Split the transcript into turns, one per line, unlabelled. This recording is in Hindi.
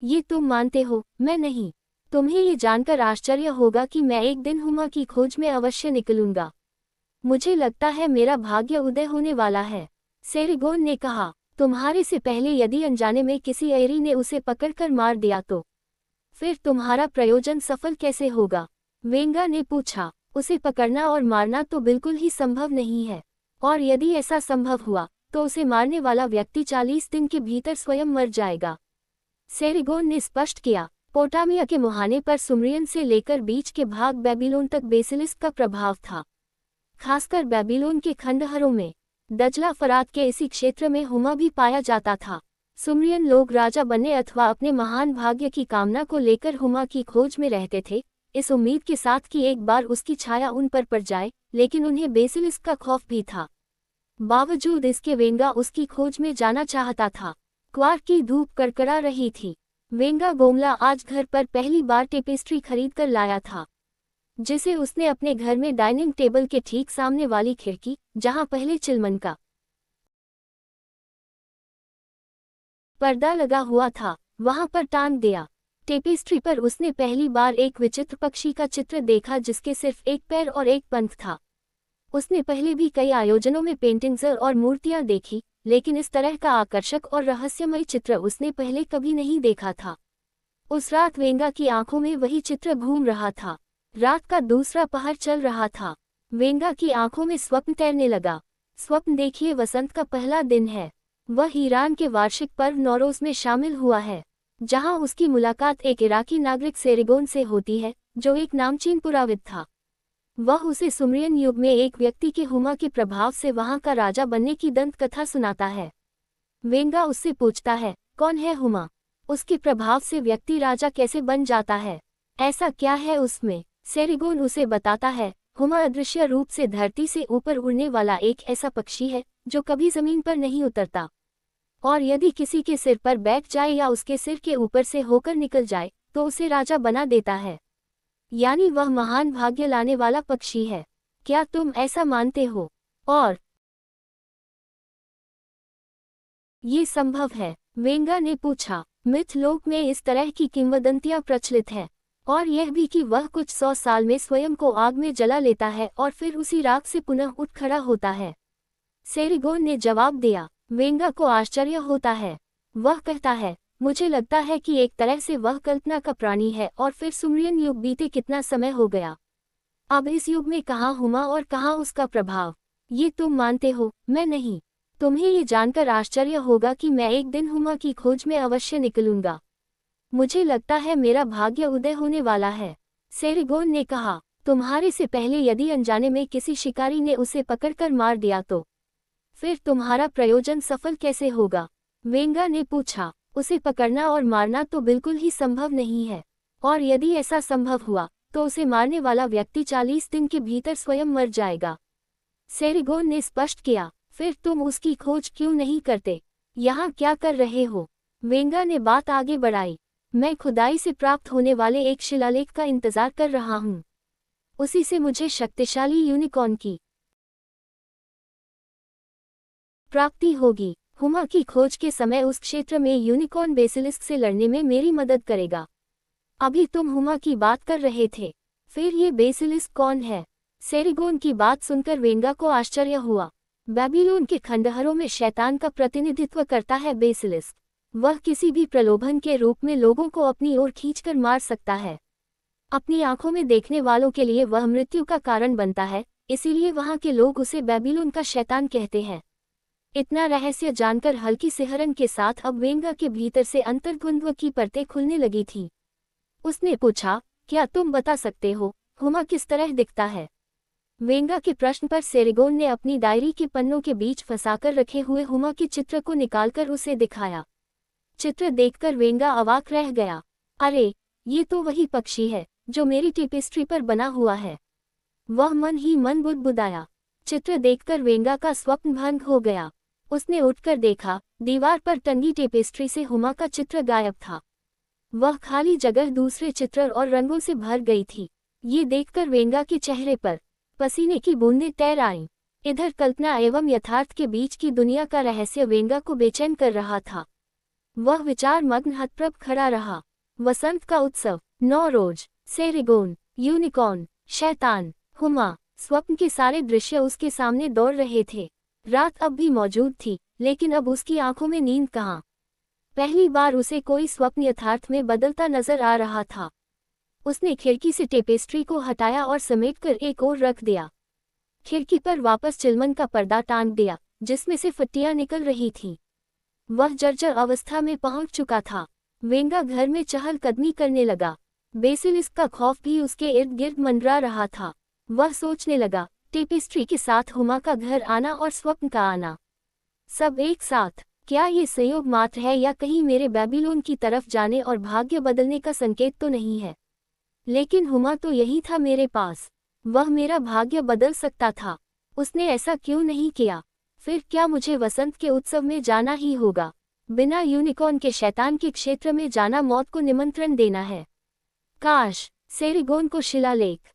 ये तुम मानते हो, मैं नहीं। तुम्हें ये जानकर आश्चर्य होगा कि मैं एक दिन हुमा की खोज में अवश्य निकलूंगा। मुझे लगता है मेरा भाग्य उदय होने वाला है, सेरेगोन ने कहा। तुम्हारे से पहले यदि अनजाने में किसी एरी ने उसे पकड़कर मार दिया तो फिर तुम्हारा प्रयोजन सफल कैसे होगा? वेंगा ने पूछा। उसे पकड़ना और मारना तो बिल्कुल ही संभव नहीं है, और यदि ऐसा संभव हुआ तो उसे मारने वाला व्यक्ति 40 दिन के भीतर स्वयं मर जाएगा, सेरेगोन ने स्पष्ट किया। पोटामिया के मुहाने पर सुमरियन से लेकर बीच के भाग बेबीलोन तक बेसिलिस्क का प्रभाव था, खासकर बेबीलोन के खंडहरों में। दजला फरात के इसी क्षेत्र में हुमा भी पाया जाता था। सुमरियन लोग राजा बनने अथवा अपने महान भाग्य की कामना को लेकर हुमा की खोज में रहते थे, इस उम्मीद के साथ कि एक बार उसकी छाया उन पर पड़ जाए, लेकिन उन्हें बेसिलिस्क का खौफ भी था। बावजूद इसके वेंगा उसकी खोज में जाना चाहता था। क्वार्क की धूप कड़कड़ा रही थी। वेंगा गोमला आज घर पर पहली बार टेपेस्ट्री खरीद कर लाया था, जिसे उसने अपने घर में डाइनिंग टेबल के ठीक सामने वाली खिड़की, जहां पहले चिलमन का पर्दा लगा हुआ था, वहां पर टांग दिया। टेपेस्ट्री पर उसने पहली बार एक विचित्र पक्षी का चित्र देखा जिसके सिर्फ एक पैर और एक पंख था। उसने पहले भी कई आयोजनों में पेंटिंग्स और मूर्तियां देखी, लेकिन इस तरह का आकर्षक और रहस्यमय चित्र उसने पहले कभी नहीं देखा था। उस रात वेंगा की आंखों में वही चित्र घूम रहा था। रात का दूसरा पहर चल रहा था। वेंगा की आंखों में स्वप्न तैरने लगा। स्वप्न देखिए, वसंत का पहला दिन है। वह ईरान के वार्षिक पर्व नौरोज में शामिल हुआ है, जहां उसकी मुलाकात एक इराकी नागरिक सेरेगोन से होती है, जो एक नामचीन पुराविद था। वह उसे सुमरियन युग में एक व्यक्ति के हुमा के प्रभाव से वहां का राजा बनने की दंत कथा सुनाता है। वेंगा उससे पूछता है, कौन है हुमा? उसके प्रभाव से व्यक्ति राजा कैसे बन जाता है? ऐसा क्या है उसमें? सेरेगोन उसे बताता है, हुमा अदृश्य रूप से धरती से ऊपर उड़ने वाला एक ऐसा पक्षी है जो कभी जमीन पर नहीं उतरता, और यदि किसी के सिर पर बैठ जाए या उसके सिर के ऊपर से होकर निकल जाए तो उसे राजा बना देता है। यानी वह महान भाग्य लाने वाला पक्षी है। क्या तुम ऐसा मानते हो? और ये संभव है? वेंगा ने पूछा। मिथलोक में इस तरह की किंवदंतियां प्रचलित हैं, और यह भी कि वह कुछ 100 साल में स्वयं को आग में जला लेता है और फिर उसी राख से पुनः उठ खड़ा होता है, सेरेगोन ने जवाब दिया। वेंगा को आश्चर्य होता है। वह कहता है, मुझे लगता है कि एक तरह से वह कल्पना का प्राणी है। और फिर सुमरियन युग बीते कितना समय हो गया। अब इस युग में कहाँ हुमा और कहाँ उसका प्रभाव? ये तुम मानते हो, मैं नहीं। तुम्हें ये जानकर आश्चर्य होगा कि मैं एक दिन हुमा की खोज में अवश्य निकलूंगा। मुझे लगता है मेरा भाग्य उदय होने वाला है, सेरेगोन ने कहा। तुम्हारे से पहले यदि अनजाने में किसी शिकारी ने उसे पकड़कर मार दिया तो फिर तुम्हारा प्रयोजन सफल कैसे होगा? वेंगा ने पूछा। उसे पकड़ना और मारना तो बिल्कुल ही संभव नहीं है, और यदि ऐसा संभव हुआ तो उसे मारने वाला व्यक्ति 40 दिन के भीतर स्वयं मर जाएगा, सेरेगोन ने स्पष्ट किया। फिर तुम उसकी खोज क्यों नहीं करते? यहाँ क्या कर रहे हो? वेंगा ने बात आगे बढ़ाई। मैं खुदाई से प्राप्त होने वाले एक शिलालेख का इंतजार कर रहा हूँ। उसी से मुझे शक्तिशाली यूनिकॉर्न की प्राप्ति होगी। हुमा की खोज के समय उस क्षेत्र में यूनिकॉर्न बेसिलिस्क से लड़ने में मेरी मदद करेगा। अभी तुम हुमा की बात कर रहे थे, फिर ये बेसिलिस्क कौन है? सेरेगोन की बात सुनकर वेंगा को आश्चर्य हुआ। बेबीलोन के खंडहरों में शैतान का प्रतिनिधित्व करता है बेसिलिस्क। वह किसी भी प्रलोभन के रूप में लोगों को अपनी ओर खींचकर मार सकता है। अपनी आंखों में देखने वालों के लिए वह मृत्यु का कारण बनता है, इसीलिए वहां के लोग उसे बेबीलोन का शैतान कहते हैं। इतना रहस्य जानकर हल्की सिहरन के साथ अब वेंगा के भीतर से अंतर्द्वंद्व की परतें खुलने लगी थी। उसने पूछा, क्या तुम बता सकते हो हुमा किस तरह दिखता है? वेंगा के प्रश्न पर सेरेगोन ने अपनी डायरी के पन्नों के बीच फंसाकर रखे हुए हुमा के चित्र को निकालकर उसे दिखाया। चित्र देखकर वेंगा अवाक रह गया। अरे, ये तो वही पक्षी है जो मेरी टेपेस्ट्री पर बना हुआ है। वह मन ही मन बुदबुदाया। चित्र देखकर वेंगा का स्वप्न भंग हो गया। उसने उठकर देखा, दीवार पर टंगी टेपेस्ट्री से हुमा का चित्र गायब था। वह खाली जगह दूसरे चित्र और रंगों से भर गई थी। ये देखकर वेंगा के चेहरे पर पसीने की बूंदें तैर आईं। इधर कल्पना एवं यथार्थ के बीच की दुनिया का रहस्य वेंगा को बेचैन कर रहा था। वह विचार मग्न हतप्रभ खड़ा रहा। वसंत का उत्सव, नौरोज, सेरेगोन, यूनिकॉर्न, शैतान, हुमा, स्वप्न के सारे दृश्य उसके सामने दौड़ रहे थे। रात अब भी मौजूद थी, लेकिन अब उसकी आंखों में नींद कहाँ। पहली बार उसे कोई स्वप्न यथार्थ में बदलता नजर आ रहा था। उसने खिड़की से टेपेस्ट्री को हटाया और समेटकर एक ओर रख दिया। खिड़की पर वापस चिलमन का पर्दा टांग दिया, जिसमें से फट्टियां निकल रही थीं। वह जर्जर अवस्था में पहुंच चुका था। वेंगा घर में चहलकदमी करने लगा। बेसिलिस्क का खौफ भी उसके इर्द गिर्द मंडरा रहा था। वह सोचने लगा, टेपेस्ट्री के साथ हुमा का घर आना और स्वप्न का आना, सब एक साथ, क्या ये संयोग मात्र है या कहीं मेरे बेबीलोन की तरफ जाने और भाग्य बदलने का संकेत तो नहीं है। लेकिन हुमा तो यही था मेरे पास, वह मेरा भाग्य बदल सकता था। उसने ऐसा क्यों नहीं किया? फिर क्या मुझे वसंत के उत्सव में जाना ही होगा? बिना यूनिकॉर्न के शैतान के क्षेत्र में जाना मौत को निमंत्रण देना है। काश सेरेगोन को शिलालेख